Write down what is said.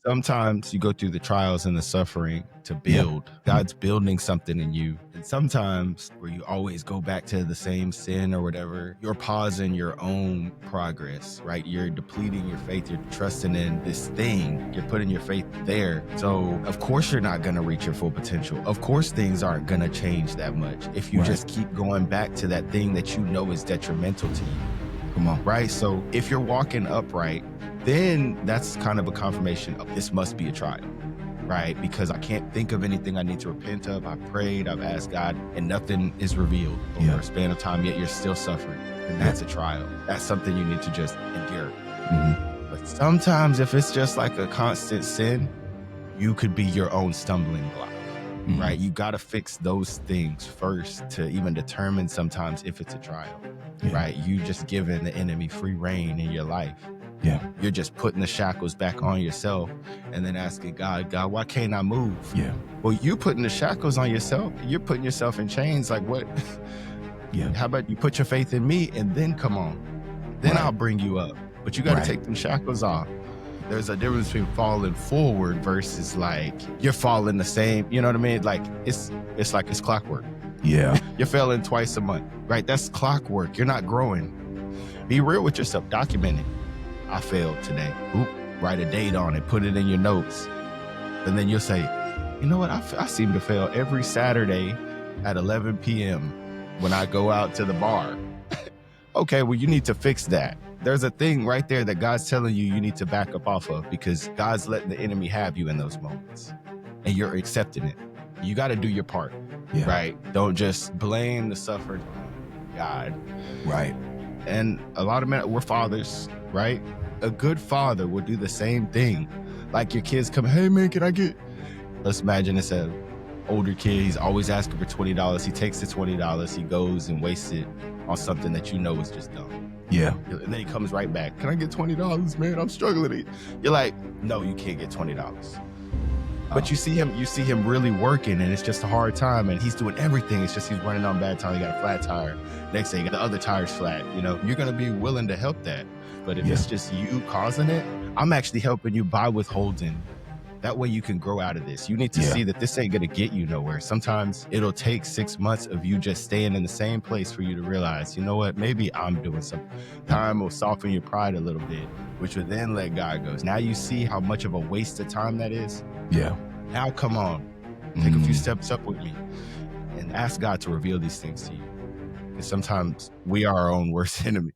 Sometimes you go through the trials and the suffering to Yeah. build. God's building something in you. And sometimes where you always go back to the same sin or whatever, you're pausing your own progress, right? You're depleting your faith. You're trusting in this thing. You're putting your faith there. So of course you're not going to reach your full potential. Of course things aren't going to change that much if you Right. just keep going back to that thing that you know is detrimental to you. Come on. Right? So if you're walking upright, then that's kind of a confirmation of this must be a trial, right? Because I can't think of anything I need to repent of. I've prayed, I've asked God, and nothing is revealed over Yeah. a span of time, yet you're still suffering. And that's a trial. That's something you need to just endure. Mhm. But sometimes if it's just like a constant sin, you could be your own stumbling block. Mhm. Right? You got to fix those things first to even determine sometimes if it's a trial, Yeah. right? You just giving the enemy free reign in your life. Yeah. You're just putting the shackles back on yourself and then asking God, why can't I move? Yeah. Well, you putting the shackles on yourself. You're putting yourself in chains. Like what? Yeah. How about you put your faith in me and then come on? Then Right. I'll bring you up. But you got to Right. take them shackles off. There's a difference between falling forward versus like you're falling the same. You know what I mean? Like it's like it's clockwork. Yeah. You're failing twice a month, right? That's clockwork. You're not growing. Be real with yourself. Document it. I failed today. Oop, write a date on it. Put it in your notes. And then you'll say, you know what? I seem to fail every Saturday at 11 p.m. when I go out to the bar. Okay, well, you need to fix that. There's a thing right there that God's telling you need to back up off of because God's letting the enemy have you in those moments and you're accepting it. You got to do your part, Yeah. right? Don't just blame the suffering on God. Right. And a lot of men, we're fathers, right? A good father will do the same thing. Like your kids come, hey man, can I get, let's imagine it's a older kid. He's always asking for $20. He takes the $20. He goes and wastes it on something that you know is just dumb. Yeah. And then he comes right back. Can I get $20, man? I'm struggling. You're like, no, you can't get $20. But you see him really working and it's just a hard time and he's doing everything. It's just he's running on bad time. He got a flat tire. Next thing, the other tire's flat. You know, you're going to be willing to help that. But if it's just you causing it, I'm actually helping you by withholding. That way you can grow out of this. You need to see that this ain't going to get you nowhere. Sometimes it'll take 6 months of you just staying in the same place for you to realize, you know what, maybe I'm doing something. Time will soften your pride a little bit, which will then let God go. Now you see how much of a waste of time that is. Yeah. Now come on, take a few steps up with me and ask God to reveal these things to you. Because sometimes we are our own worst enemy.